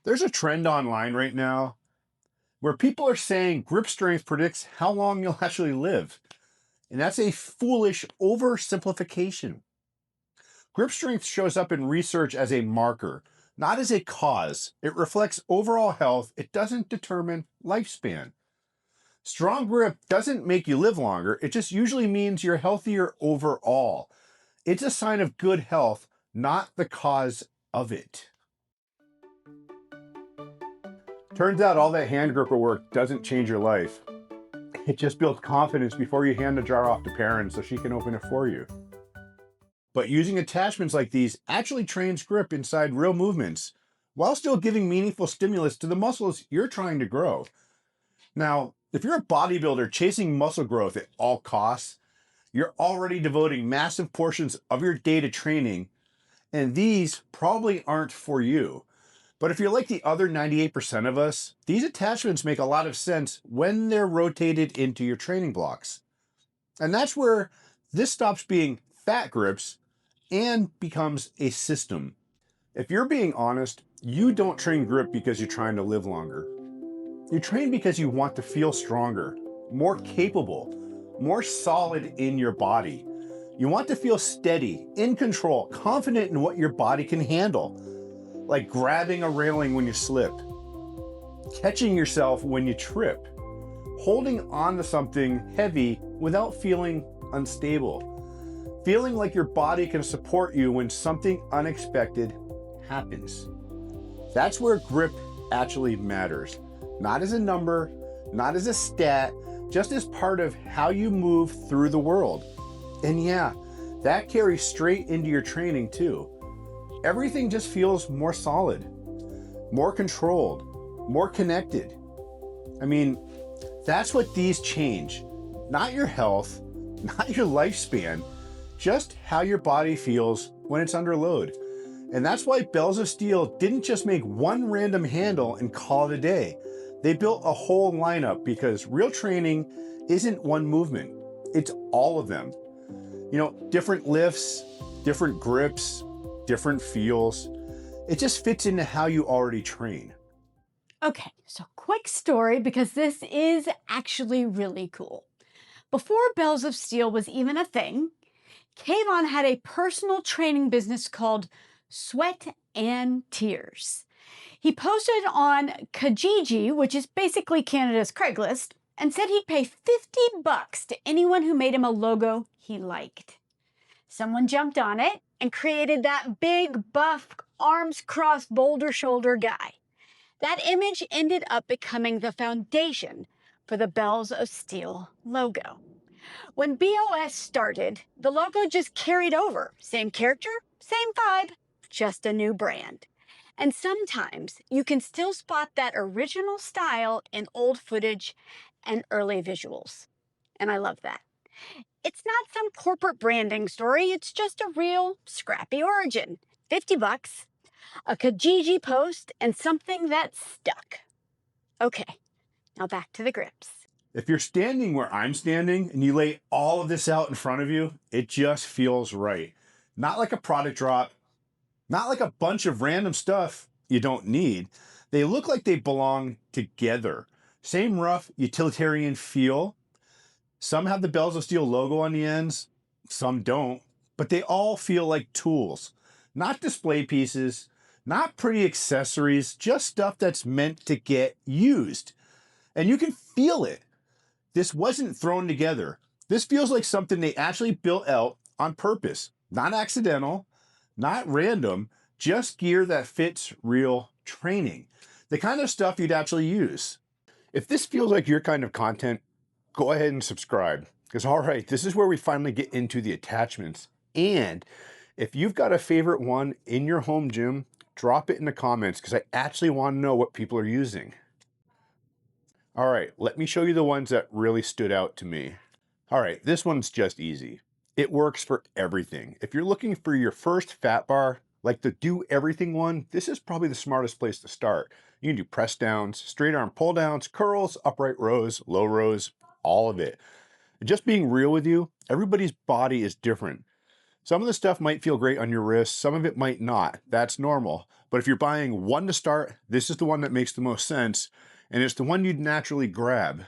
There's a trend online right now where people are saying grip strength predicts how long you'll actually live. And that's a foolish oversimplification. Grip strength shows up in research as a marker, not as a cause. It reflects overall health, it doesn't determine lifespan. Strong grip doesn't make you live longer, it just usually means you're healthier overall. It's a sign of good health, not the cause of it. Turns out all that hand gripper work doesn't change your life. It just builds confidence before you hand the jar off to Perrin so she can open it for you. But using attachments like these actually trains grip inside real movements, while still giving meaningful stimulus to the muscles you're trying to grow. Now, if you're a bodybuilder chasing muscle growth at all costs, you're already devoting massive portions of your day to training, and these probably aren't for you. But if you're like the other 98% of us, these attachments make a lot of sense when they're rotated into your training blocks. And that's where this stops being fat grips and becomes a system. If you're being honest, you don't train grip because you're trying to live longer. You train because you want to feel stronger, more capable, more solid in your body. You want to feel steady, in control, confident in what your body can handle, like grabbing a railing when you slip, catching yourself when you trip, holding on to something heavy without feeling unstable, feeling like your body can support you when something unexpected happens. That's where grip actually matters. Not as a number, not as a stat, just as part of how you move through the world. And yeah, that carries straight into your training too. Everything just feels more solid, more controlled, more connected. I mean, that's what these change. Not your health, not your lifespan, just how your body feels when it's under load. And that's why Bells of Steel didn't just make one random handle and call it a day. They built a whole lineup because real training isn't one movement, it's all of them. You know, different lifts, different grips, different feels. It just fits into how you already train. Okay, so quick story because this is actually really cool. Before Bells of Steel was even a thing, Kayvon had a personal training business called Sweat and Tears. He posted on Kijiji, which is basically Canada's Craigslist, and said he'd pay $50 to anyone who made him a logo he liked. Someone jumped on it and created that big, buff, arms crossed, boulder shoulder guy. That image ended up becoming the foundation for the Bells of Steel logo. When BOS started, the logo just carried over. Same character, same vibe, just a new brand. And sometimes you can still spot that original style in old footage and early visuals. And I love that. It's not some corporate branding story, it's just a real scrappy origin. $50, a Kijiji post, and something that stuck. Okay, now back to the grips. If you're standing where I'm standing and you lay all of this out in front of you, it just feels right. Not like a product drop, not like a bunch of random stuff you don't need. They look like they belong together. Same rough utilitarian feel. Some have the Bells of Steel logo on the ends, some don't, but they all feel like tools, not display pieces, not pretty accessories, just stuff that's meant to get used. And you can feel it. This wasn't thrown together. This feels like something they actually built out on purpose, not accidental, not random, just gear that fits real training. The kind of stuff you'd actually use. If this feels like your kind of content, go ahead and subscribe. Because all right, this is where we finally get into the attachments. And if you've got a favorite one in your home gym, drop it in the comments because I actually want to know what people are using. All right, let me show you the ones that really stood out to me. All right, this one's just easy. It works for everything. If you're looking for your first fat bar, like the do everything one, this is probably the smartest place to start. You can do press downs, straight arm pull downs, curls, upright rows, low rows, all of it. And just being real with you, everybody's body is different. Some of the stuff might feel great on your wrist, some of it might not. That's normal. But if you're buying one to start, this is the one that makes the most sense, and it's the one you'd naturally grab.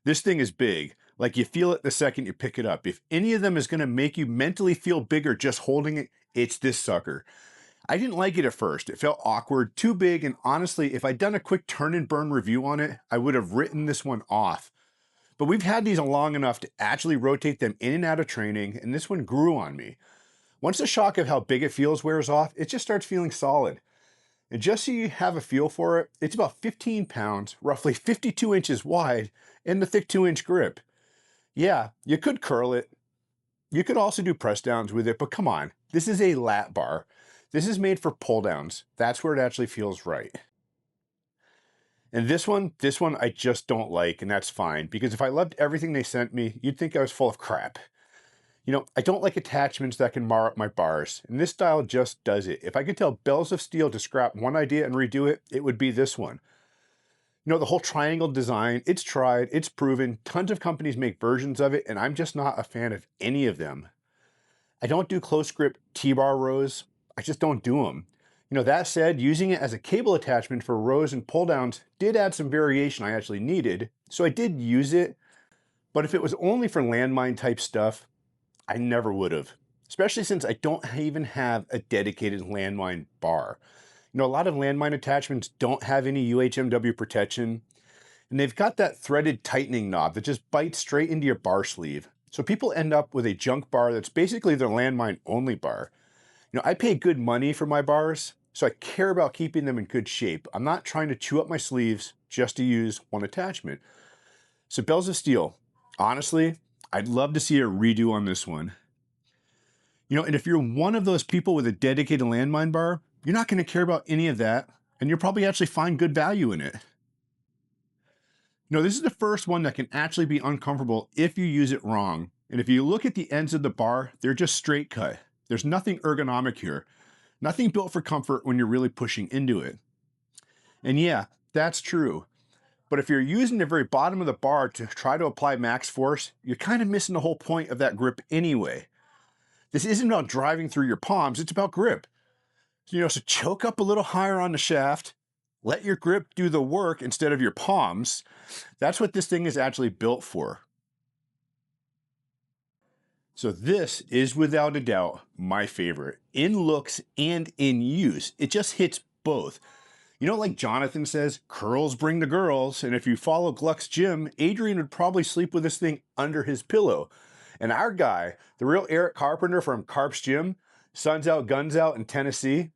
This thing is big. Like you feel it the second you pick it up. If any of them is going to make you mentally feel bigger just holding it, it's this sucker. I didn't like it at first. It felt awkward, too big, and honestly, if I'd done a quick turn and burn review on it, I would have written this one off. But we've had these long enough to actually rotate them in and out of training, and this one grew on me. Once the shock of how big it feels wears off, it just starts feeling solid. And just so you have a feel for it, it's about 15 pounds, roughly 52 inches wide, and the thick 2-inch grip. Yeah, you could curl it. You could also do press downs with it, but come on, this is a lat bar. This is made for pull downs. That's where it actually feels right. And this one I just don't like, and that's fine, because if I loved everything they sent me, you'd think I was full of crap. You know, I don't like attachments that can mar up my bars, and this style just does it. If I could tell Bells of Steel to scrap one idea and redo it, it would be this one. You know, the whole triangle design, it's tried, it's proven, tons of companies make versions of it, and I'm just not a fan of any of them. I don't do close grip T-bar rows. I just don't do them. You know, that said, using it as a cable attachment for rows and pull downs did add some variation I actually needed, so I did use it, but if it was only for landmine type stuff, I never would have, especially since I don't even have a dedicated landmine bar. You know, a lot of landmine attachments don't have any UHMW protection, and they've got that threaded tightening knob that just bites straight into your bar sleeve. So people end up with a junk bar that's basically their landmine only bar. You know, I pay good money for my bars, so I care about keeping them in good shape. I'm not trying to chew up my sleeves just to use one attachment. So Bells of Steel, honestly, I'd love to see a redo on this one. You know, and if you're one of those people with a dedicated landmine bar, you're not going to care about any of that, and you'll probably actually find good value in it. You know, this is the first one that can actually be uncomfortable if you use it wrong. And if you look at the ends of the bar, they're just straight cut. There's nothing ergonomic here. Nothing built for comfort when you're really pushing into it. And yeah, that's true. But if you're using the very bottom of the bar to try to apply max force, you're kind of missing the whole point of that grip anyway. This isn't about driving through your palms, it's about grip. You know, so choke up a little higher on the shaft, let your grip do the work instead of your palms. That's what this thing is actually built for. So this is without a doubt my favorite, in looks and in use. It just hits both. You know, like Jonathan says, curls bring the girls, and if you follow Gluck's gym, Adrian would probably sleep with this thing under his pillow. And our guy, the real Eric Carpenter from Carp's Gym, Suns Out, Guns Out in Tennessee.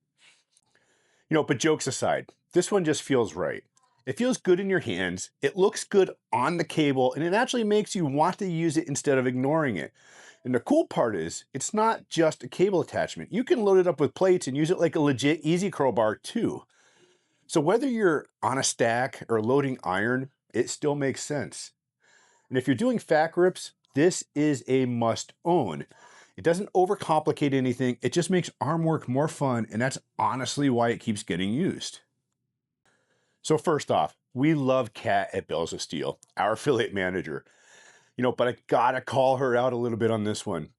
You know, but jokes aside, this one just feels right. It feels good in your hands, it looks good on the cable, and it actually makes you want to use it instead of ignoring it. And the cool part is, it's not just a cable attachment. You can load it up with plates and use it like a legit easy curl bar too. So whether you're on a stack or loading iron, it still makes sense. And if you're doing fat grips, this is a must own. It doesn't overcomplicate anything, it just makes arm work more fun, and that's honestly why it keeps getting used. So first off, we love Kat at Bells of Steel, our affiliate manager. You know, but I gotta call her out a little bit on this one.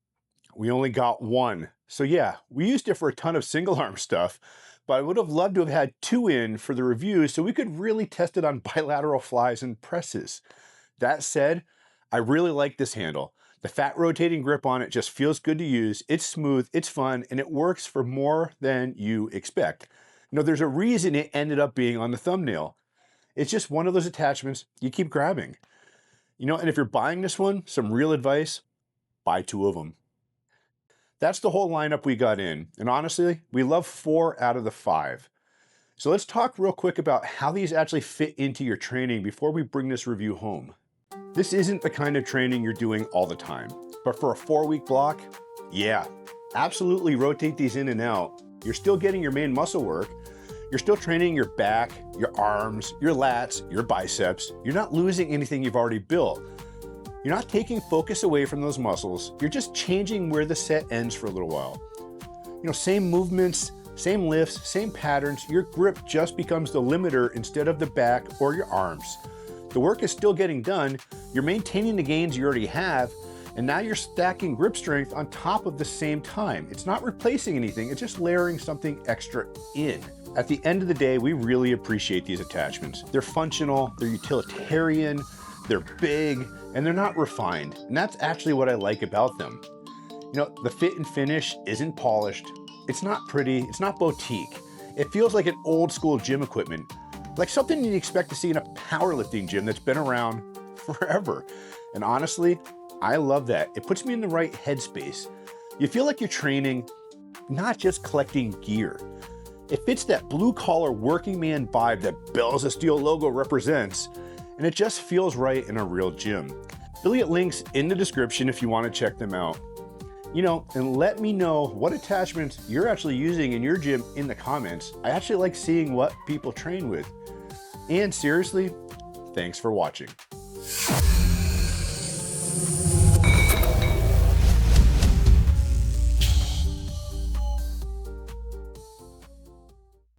We only got one. So yeah, we used it for a ton of single arm stuff, but I would have loved to have had 2 in for the reviews so we could really test it on bilateral flies and presses. That said, I really like this handle. The fat rotating grip on it just feels good to use. It's smooth, it's fun, and it works for more than you expect. You know, there's a reason it ended up being on the thumbnail. It's just one of those attachments you keep grabbing. You know, and if you're buying this one, some real advice, buy 2 of them. That's the whole lineup we got in. And honestly, we love 4 out of the 5. So let's talk real quick about how these actually fit into your training before we bring this review home. This isn't the kind of training you're doing all the time, but for a 4-week block, yeah, absolutely rotate these in and out. You're still getting your main muscle work. You're still training your back, your arms, your lats, your biceps. You're not losing anything you've already built. You're not taking focus away from those muscles. You're just changing where the set ends for a little while. You know, same movements, same lifts, same patterns. Your grip just becomes the limiter instead of the back or your arms. The work is still getting done. You're maintaining the gains you already have. And now you're stacking grip strength on top of the same time. It's not replacing anything, it's just layering something extra in. At the end of the day, we really appreciate these attachments. They're functional, they're utilitarian, they're big, and they're not refined. And that's actually what I like about them. You know, the fit and finish isn't polished, it's not pretty, it's not boutique. It feels like an old school gym equipment, like something you'd expect to see in a powerlifting gym that's been around forever. And honestly, I love that. It puts me in the right headspace. You feel like you're training, not just collecting gear. It fits that blue collar working man vibe that BOS Logo represents, and it just feels right in a real gym. Affiliate links in the description if you want to check them out. You know, and let me know what attachments you're actually using in your gym in the comments. I actually like seeing what people train with. And seriously, thanks for watching.